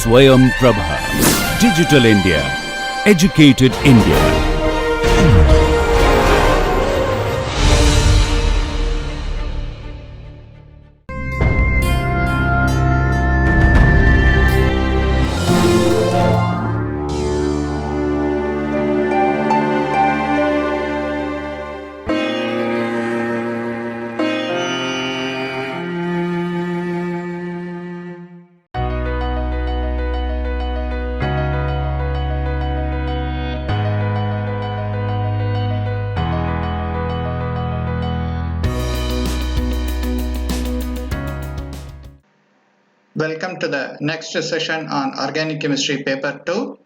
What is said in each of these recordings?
Swayam Prabha. Digital India. Educated India. Welcome to the next session on Organic Chemistry Paper 2.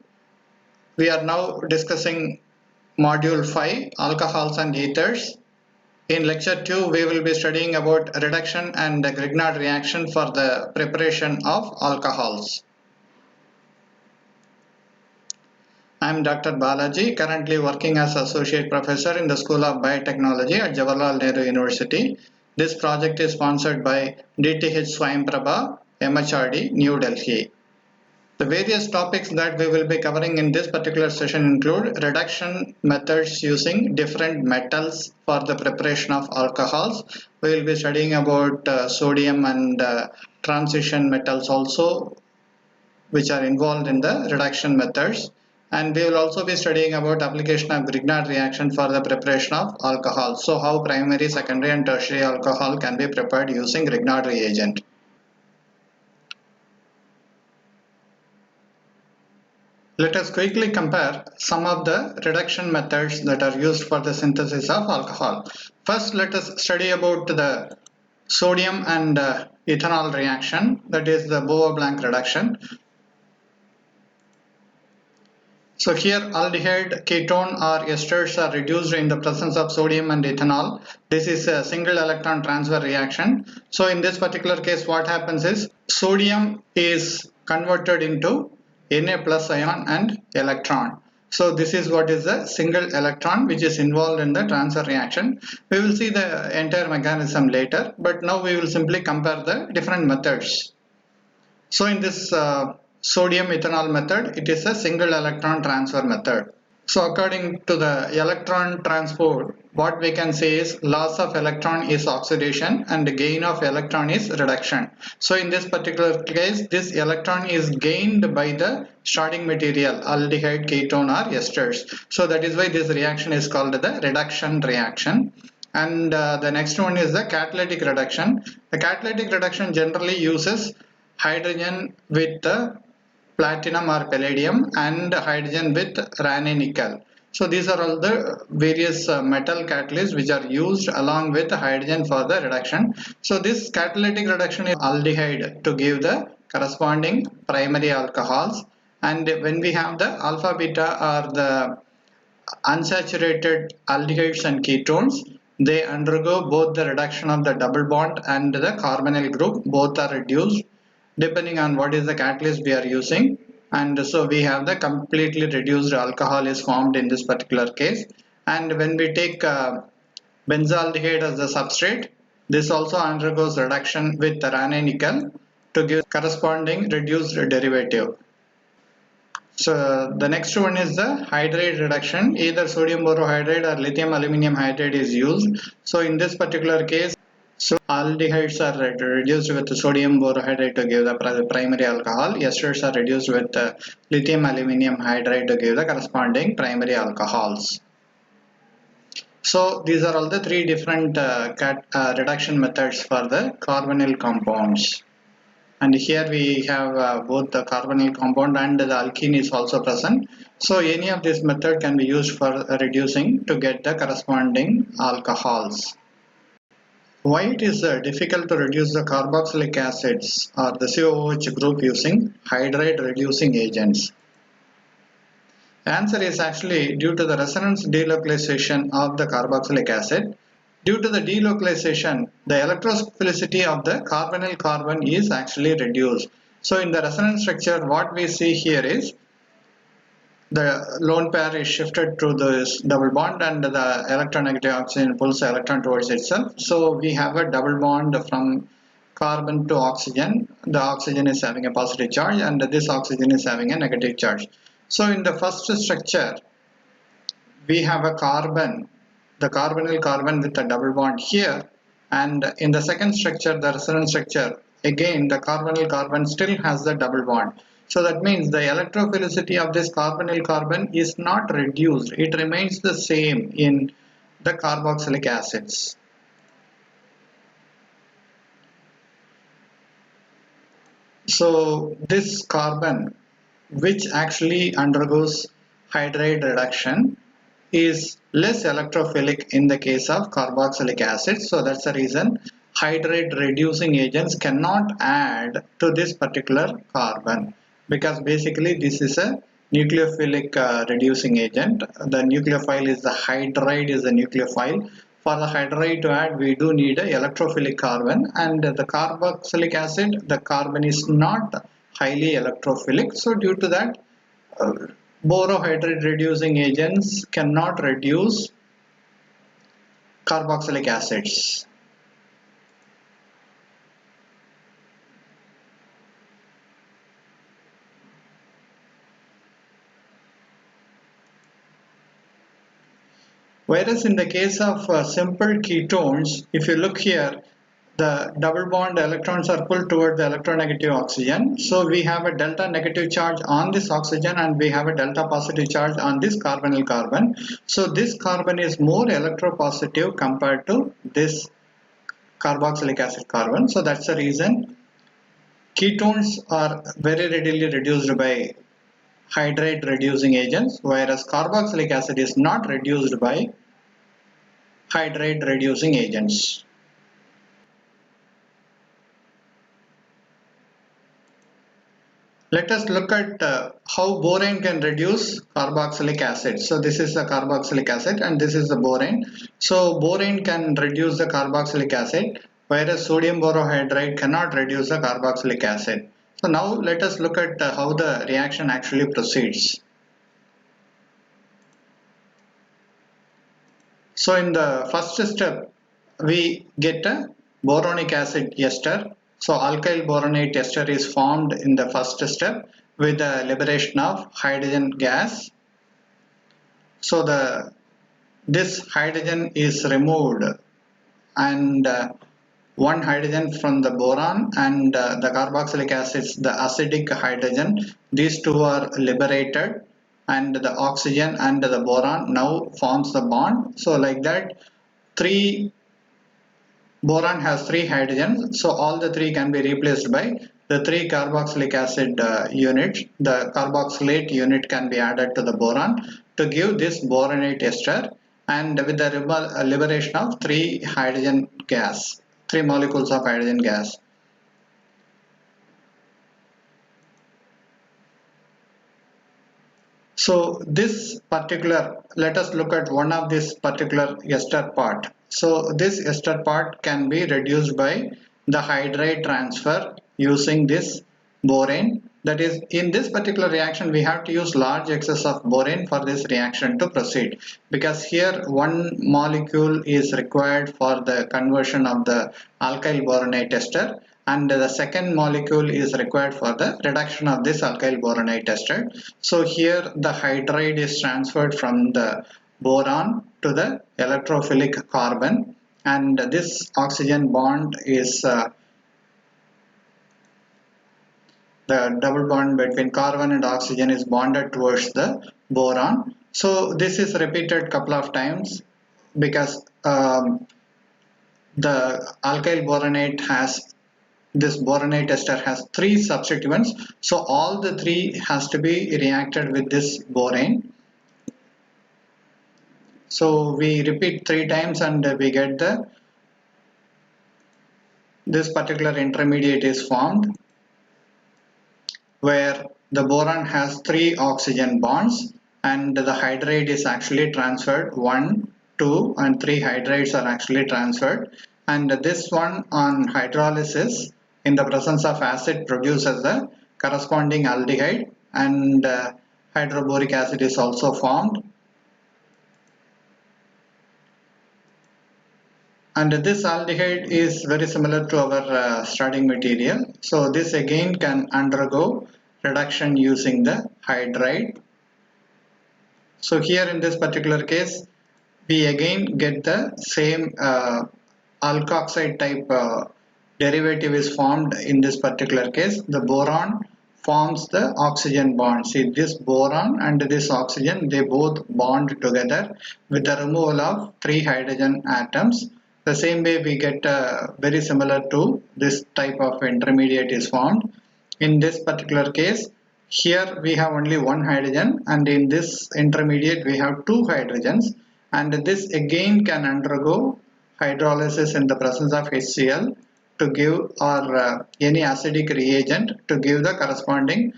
We are now discussing Module 5, Alcohols and Ethers. In Lecture 2, we will be studying about reduction and the Grignard reaction for the preparation of alcohols. I am Dr. Balaji, currently working as Associate Professor in the School of Biotechnology at Jawaharlal Nehru University. This project is sponsored by DTH Swayam Prabha, MHRD, New Delhi. The various topics that we will be covering in this particular session include reduction methods using different metals for the preparation of alcohols. We will be studying about sodium and transition metals also, which are involved in the reduction methods. And we will also be studying about application of Grignard reaction for the preparation of alcohol. So how primary, secondary and tertiary alcohol can be prepared using Grignard reagent. Let us quickly compare some of the reduction methods that are used for the synthesis of alcohol. First, let us study about the sodium and ethanol reaction, that is the Bois-Blanc reduction. So here aldehyde, ketone or esters are reduced in the presence of sodium and ethanol. This is a single electron transfer reaction. So in this particular case, what happens is sodium is converted into Na plus ion and electron. So this is what is the single electron which is involved in the transfer reaction. We will see the entire mechanism later, but now we will simply compare the different methods. So in this sodium ethanol method, it is a single electron transfer method. So according to the electron transport, what we can say is loss of electron is oxidation and the gain of electron is reduction. So in this particular case, this electron is gained by the starting material, aldehyde, ketone or esters. So that is why this reaction is called the reduction reaction. And the next one is the catalytic reduction. The catalytic reduction generally uses hydrogen with platinum or palladium and hydrogen with Raney nickel. So these are all the various metal catalysts which are used along with hydrogen for the reduction. So this catalytic reduction is aldehyde to give the corresponding primary alcohols, and when we have the alpha beta or the unsaturated aldehydes and ketones, they undergo both the reduction of the double bond and the carbonyl group. Both are reduced depending on what is the catalyst we are using, and so we have the completely reduced alcohol is formed in this particular case. And when we take benzaldehyde as the substrate, this also undergoes reduction with Raney nickel to give corresponding reduced derivative. So the next one is the hydride reduction. Either sodium borohydride or lithium aluminum hydride is used. So in this particular case, so aldehydes are reduced with sodium borohydride to give the primary alcohol. Esters are reduced with lithium aluminum hydride to give the corresponding primary alcohols. So these are all the three different reduction methods for the carbonyl compounds. And here we have both the carbonyl compound and the alkene is also present. So any of this method can be used for reducing to get the corresponding alcohols. Why it is difficult to reduce the carboxylic acids or the COOH group using hydride reducing agents? The answer is actually due to the resonance delocalization of the carboxylic acid. Due to the delocalization, the electrophilicity of the carbonyl carbon is actually reduced. So in the resonance structure, what we see here is the lone pair is shifted to this double bond and the electronegative oxygen pulls the electron towards itself. So we have a double bond from carbon to oxygen, the oxygen is having a positive charge and this oxygen is having a negative charge. So in the first structure, we have a carbon, the carbonyl carbon with a double bond here, and in the second structure, the resonance structure, again the carbonyl carbon still has the double bond. So that means the electrophilicity of this carbonyl carbon is not reduced, it remains the same in the carboxylic acids. So this carbon, which actually undergoes hydride reduction, is less electrophilic in the case of carboxylic acid. So that's the reason hydride reducing agents cannot add to this particular carbon, because basically this is a nucleophilic reducing agent. The nucleophile is the hydride is the nucleophile. For the hydride to add, we do need a electrophilic carbon, and the carboxylic acid, the carbon is not highly electrophilic. So due to that, borohydride reducing agents cannot reduce carboxylic acids. Whereas in the case of simple ketones, if you look here, the double bond electrons are pulled toward the electronegative oxygen. So we have a delta negative charge on this oxygen and we have a delta positive charge on this carbonyl carbon. So this carbon is more electropositive compared to this carboxylic acid carbon. So that's the reason ketones are very readily reduced by hydride reducing agents, whereas carboxylic acid is not reduced by hydride reducing agents. Let us look at how borane can reduce carboxylic acid. So this is the carboxylic acid and this is the borane. So borane can reduce the carboxylic acid, whereas sodium borohydride cannot reduce the carboxylic acid. So now let us look at how the reaction actually proceeds. So in the first step, we get a boronic acid ester. So alkyl boronate ester is formed in the first step with the liberation of hydrogen gas. So this hydrogen is removed and one hydrogen from the boron and the carboxylic acids, the acidic hydrogen, these two are liberated and the oxygen and the boron now forms the bond. So like that, boron has 3 hydrogens, so all the 3 can be replaced by the 3 carboxylic acid units. The carboxylate unit can be added to the boron to give this boronate ester, and with the liberation of 3 hydrogen gas, 3 molecules of hydrogen gas. So this particular, let us look at one of this particular ester part. So this ester part can be reduced by the hydride transfer using this borane. That is, in this particular reaction we have to use large excess of borane for this reaction to proceed, because here one molecule is required for the conversion of the alkyl boronate ester and the second molecule is required for the reduction of this alkyl boronate ester. So here the hydride is transferred from the boron to the electrophilic carbon, and this oxygen bond is the double bond between carbon and oxygen is bonded towards the boron. So this is repeated couple of times because the alkyl boronate has, this boronate ester has 3 substituents, so all the 3 has to be reacted with this borane. So we repeat 3 times and we get this particular intermediate is formed, where the boron has 3 oxygen bonds and the hydride is actually transferred, 1, 2 and 3 hydrides are actually transferred, and this one on hydrolysis in the presence of acid produces the corresponding aldehyde, and hydroboric acid is also formed. And this aldehyde is very similar to our starting material. So this again can undergo reduction using the hydride. So here in this particular case, we again get the same alkoxide type derivative is formed. In this particular case, the boron forms the oxygen bond. See, this boron and this oxygen, they both bond together with the removal of 3 hydrogen atoms. The same way we get very similar to this type of intermediate is formed. In this particular case, here we have only 1 hydrogen, and in this intermediate we have 2 hydrogens, and this again can undergo hydrolysis in the presence of HCl to give, or any acidic reagent to give the corresponding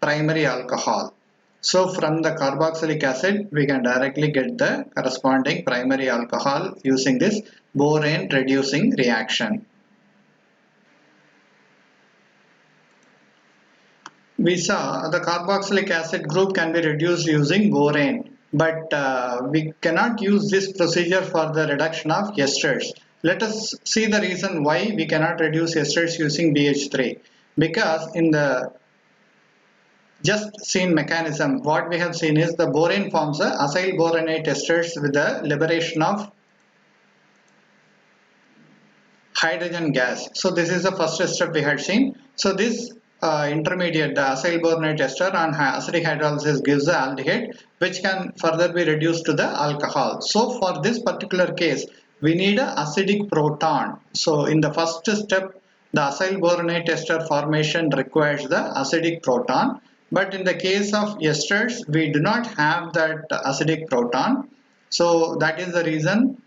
primary alcohol. So from the carboxylic acid we can directly get the corresponding primary alcohol using this borane reducing reaction. We saw the carboxylic acid group can be reduced using borane, but we cannot use this procedure for the reduction of esters. Let us see the reason why we cannot reduce esters using BH3. Because in the just seen mechanism, what we have seen is the borane forms a acyl boronate esters with the liberation of hydrogen gas. So this is the first step we had seen. So this intermediate, the acyl boronate ester on acidic hydrolysis gives the aldehyde, which can further be reduced to the alcohol. So for this particular case, we need an acidic proton. So in the first step, the acyl boronate ester formation requires the acidic proton. But in the case of esters, we do not have that acidic proton. So that is the reason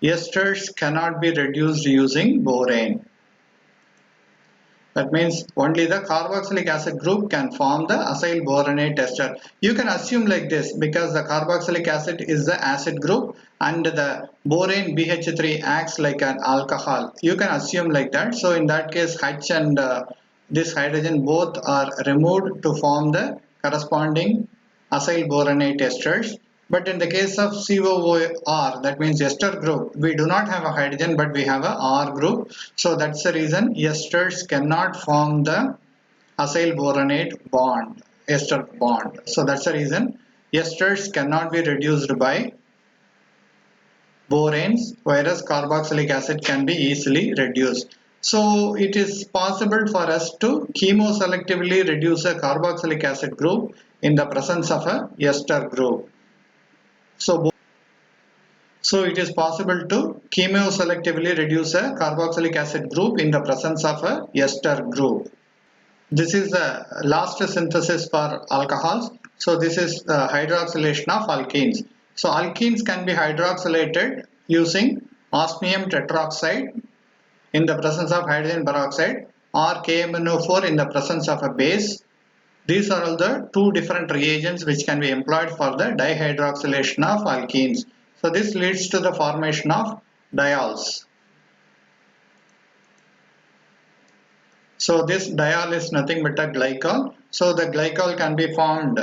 esters cannot be reduced using borane. That means only the carboxylic acid group can form the acyl boronate ester. You can assume like this, because the carboxylic acid is the acid group and the borane BH3 acts like an alcohol. You can assume like that. So in that case, H and this hydrogen both are removed to form the corresponding acyl boronate esters. But in the case of COOR, that means ester group, we do not have a hydrogen but we have a R group. So that's the reason esters cannot form the acyl boronate bond, ester bond. So that's the reason esters cannot be reduced by boranes, whereas carboxylic acid can be easily reduced. So it is possible for us to chemoselectively reduce a carboxylic acid group in the presence of a ester group. So it is possible to chemoselectively reduce a carboxylic acid group in the presence of a ester group. This is the last synthesis for alcohols. So this is the hydroxylation of alkenes. So alkenes can be hydroxylated using osmium tetroxide in the presence of hydrogen peroxide, or KMnO4 in the presence of a base. These are all the 2 different reagents which can be employed for the dihydroxylation of alkenes. So this leads to the formation of diols. So this diol is nothing but a glycol. So the glycol can be formed.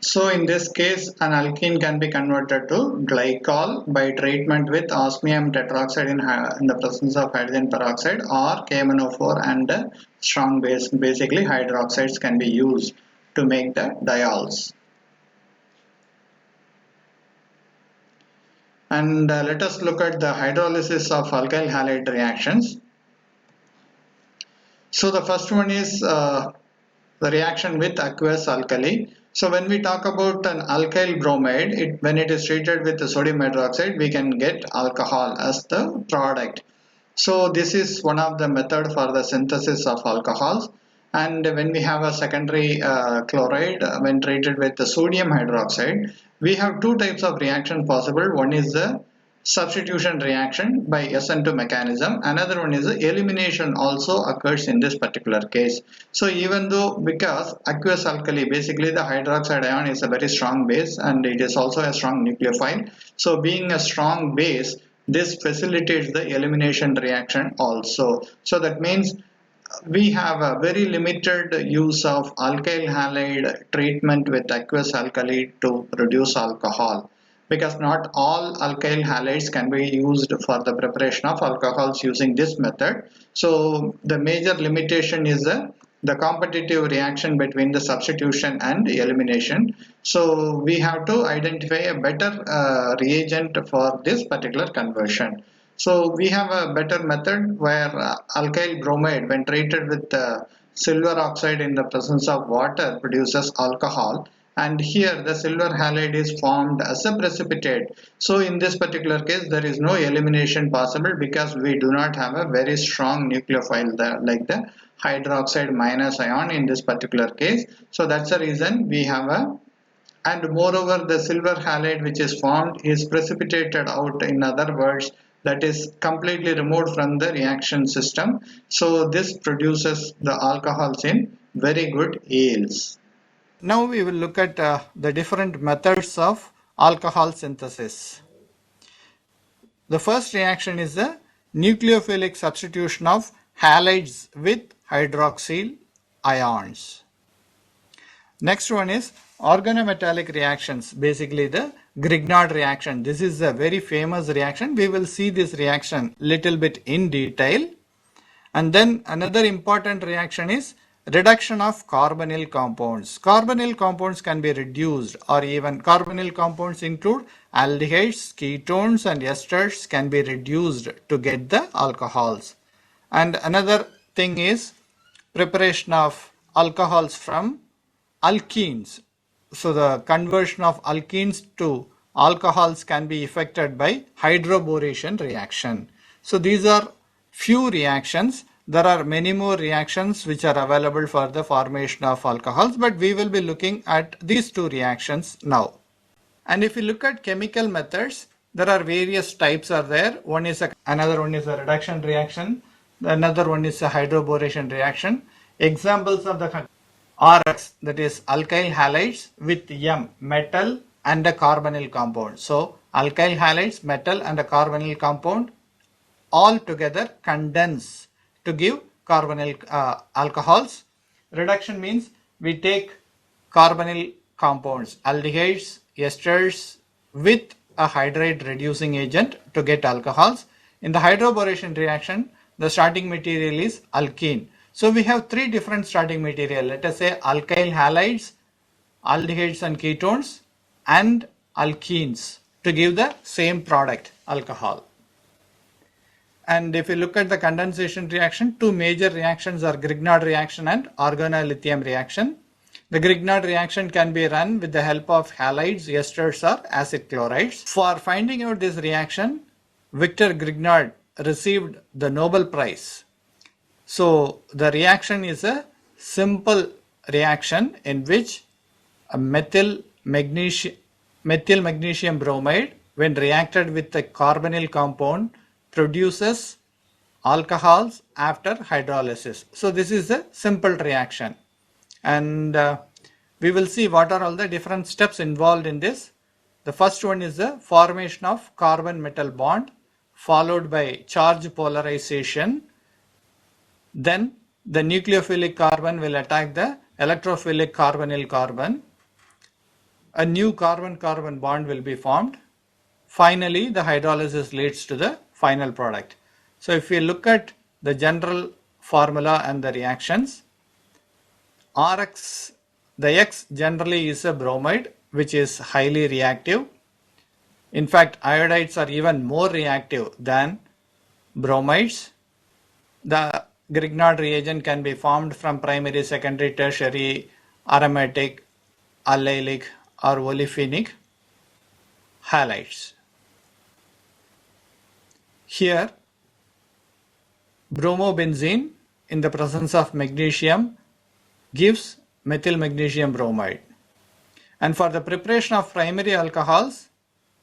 So in this case, an alkene can be converted to glycol by treatment with osmium tetroxide in the presence of hydrogen peroxide, or KMnO4 and strong base. Basically, hydroxides can be used to make the diols. And let us look at the hydrolysis of alkyl halide reactions. So the first one is the reaction with aqueous alkali. So when we talk about an alkyl bromide, when it is treated with the sodium hydroxide, we can get alcohol as the product. So this is one of the method for the synthesis of alcohols. And when we have a secondary chloride, when treated with the sodium hydroxide, we have 2 types of reaction possible. One is the substitution reaction by SN2 mechanism. Another one is the elimination also occurs in this particular case. So even though, because aqueous alkali, basically the hydroxide ion is a very strong base and it is also a strong nucleophile. So being a strong base, this facilitates the elimination reaction also. So that means we have a very limited use of alkyl halide treatment with aqueous alkali to produce alcohol. because not all alkyl halides can be used for the preparation of alcohols using this method. So the major limitation is the competitive reaction between the substitution and elimination. So we have to identify a better reagent for this particular conversion. So we have a better method where alkyl bromide, when treated with silver oxide in the presence of water, produces alcohol, and here the silver halide is formed as a precipitate. So in this particular case there is no elimination possible because we do not have a very strong nucleophile like the hydroxide minus ion in this particular case. So that's the reason we have a, and moreover the silver halide which is formed is precipitated out, in other words that is completely removed from the reaction system. So this produces the alcohols in very good yields. Now we will look at the different methods of alcohol synthesis. The first reaction is the nucleophilic substitution of halides with hydroxyl ions. Next one is organometallic reactions, basically the Grignard reaction. This is a very famous reaction. We will see this reaction little bit in detail. And then another important reaction is reduction of carbonyl compounds. Carbonyl compounds can be reduced, or even carbonyl compounds include aldehydes, ketones and esters can be reduced to get the alcohols. And another thing is preparation of alcohols from alkenes. So the conversion of alkenes to alcohols can be effected by hydroboration reaction. So these are few reactions. There are many more reactions which are available for the formation of alcohols, but we will be looking at these two reactions now. And if you look at chemical methods, there are various types are there. One is another one is a reduction reaction. Another one is a hydroboration reaction. Examples of the RX, that is alkyl halides with M, metal and a carbonyl compound. So alkyl halides, metal and a carbonyl compound all together condense to give carbonyl alcohols. Reduction means we take carbonyl compounds, aldehydes, esters with a hydride reducing agent to get alcohols. In the hydroboration reaction, the starting material is alkene. So we have three different starting material. Let us say alkyl halides, aldehydes and ketones and alkenes to give the same product, alcohol. And if you look at the condensation reaction, two major reactions are Grignard reaction and organolithium reaction. The Grignard reaction can be run with the help of halides, esters or acid chlorides. For finding out this reaction, Victor Grignard received the Nobel Prize. So the reaction is a simple reaction in which a methyl magnesium bromide, when reacted with the carbonyl compound, produces alcohols after hydrolysis. So this is a simple reaction, and we will see what are all the different steps involved in this. The first one is the formation of carbon metal bond followed by charge polarization. Then the nucleophilic carbon will attack the electrophilic carbonyl carbon. A new carbon-carbon bond will be formed. Finally, the hydrolysis leads to the final product. So if we look at the general formula and the reactions, RX, the X generally is a bromide which is highly reactive. In fact, iodides are even more reactive than bromides. The Grignard reagent can be formed from primary, secondary, tertiary, aromatic, allylic or olefinic halides. Here, bromobenzene in the presence of magnesium gives methyl magnesium bromide. And for the preparation of primary alcohols,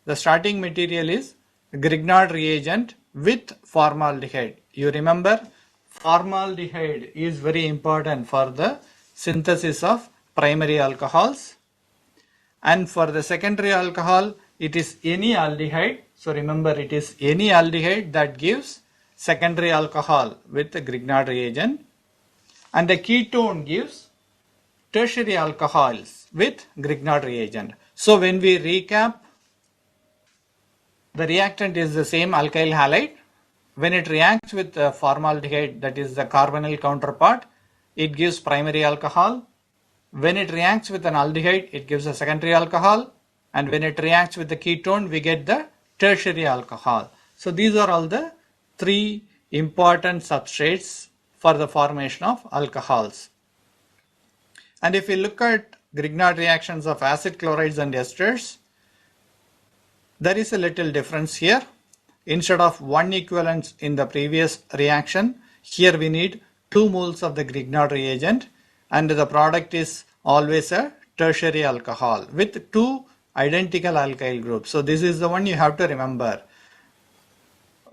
the starting material is Grignard reagent with formaldehyde. You remember, formaldehyde is very important for the synthesis of primary alcohols. And for the secondary alcohol, it is any aldehyde. So remember, it is any aldehyde that gives secondary alcohol with the Grignard reagent. And the ketone gives tertiary alcohols with Grignard reagent. So when we recap The reactant is the same alkyl halide. When it reacts with formaldehyde, that is the carbonyl counterpart, it gives primary alcohol. When it reacts with an aldehyde, it gives a secondary alcohol. And when it reacts with the ketone, we get the tertiary alcohol. So these are all the three important substrates for the formation of alcohols. And if we look at Grignard reactions of acid chlorides and esters, there is a little difference here. Instead of 1 equivalent in the previous reaction, here we need 2 moles of the Grignard reagent, and the product is always a tertiary alcohol with 2 identical alkyl groups. So this is the one you have to remember.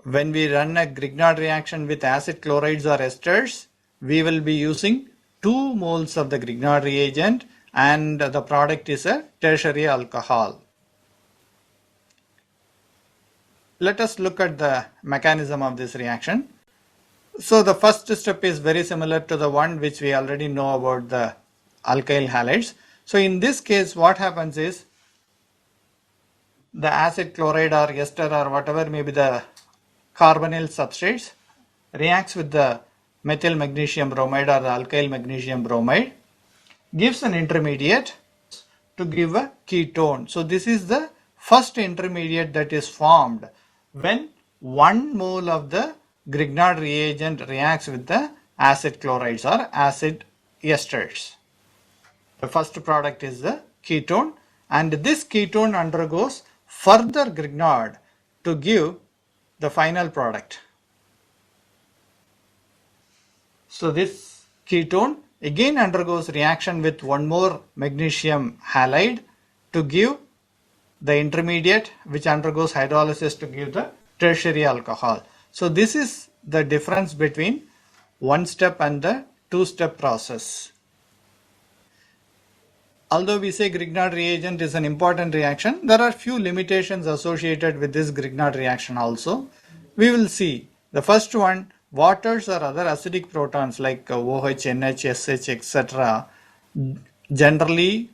When we run a Grignard reaction with acid chlorides or esters, we will be using 2 moles of the Grignard reagent and the product is a tertiary alcohol. Let us look at the mechanism of this reaction. So the first step is very similar to the one which we already know about the alkyl halides. So in this case what happens is the acid chloride or ester or whatever may be the carbonyl substrates reacts with the methyl magnesium bromide or the alkyl magnesium bromide, gives an intermediate to give a ketone. So this is the first intermediate that is formed when 1 mole of the Grignard reagent reacts with the acid chlorides or acid esters. The first product is the ketone, and this ketone undergoes further Grignard to give the final product. So this ketone again undergoes reaction with one more magnesium halide to give the intermediate, which undergoes hydrolysis to give the tertiary alcohol. So this is the difference between one step and the two-step process. Although we say Grignard reagent is an important reaction, there are few limitations associated with this Grignard reaction also. We will see. The first one, waters or other acidic protons like OH, NH, SH, etc. generally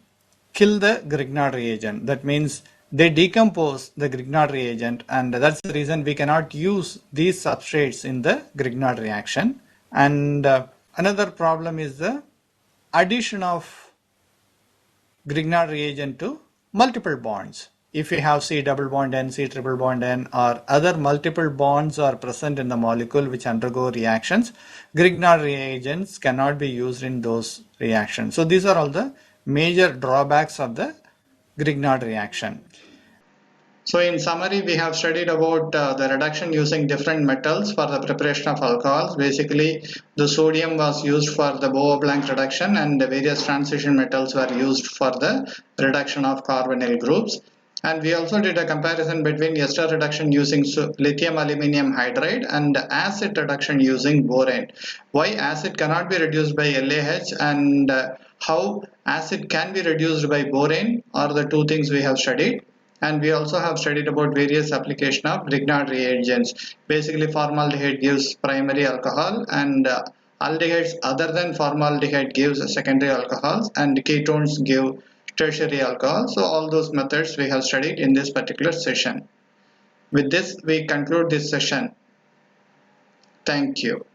kill the Grignard reagent. That means they decompose the Grignard reagent, and that's the reason we cannot use these substrates in the Grignard reaction. And another problem is the addition of Grignard reagent to multiple bonds. If we have C double bond N, C triple bond N, or other multiple bonds are present in the molecule which undergo reactions, Grignard reagents cannot be used in those reactions. So these are all the major drawbacks of the Grignard reaction. So in summary, we have studied about the reduction using different metals for the preparation of alcohols. Basically, the sodium was used for the Bois-Blanc reduction, and the various transition metals were used for the reduction of carbonyl groups. And we also did a comparison between ester reduction using lithium aluminium hydride and acid reduction using borane. Why acid cannot be reduced by LaH and how acid can be reduced by borane are the two things we have studied. And we also have studied about various application of Grignard reagents. Basically, formaldehyde gives primary alcohol, and aldehydes other than formaldehyde gives secondary alcohols, and ketones give tertiary alcohol. So all those methods we have studied in this particular session. With this, we conclude this session. Thank you.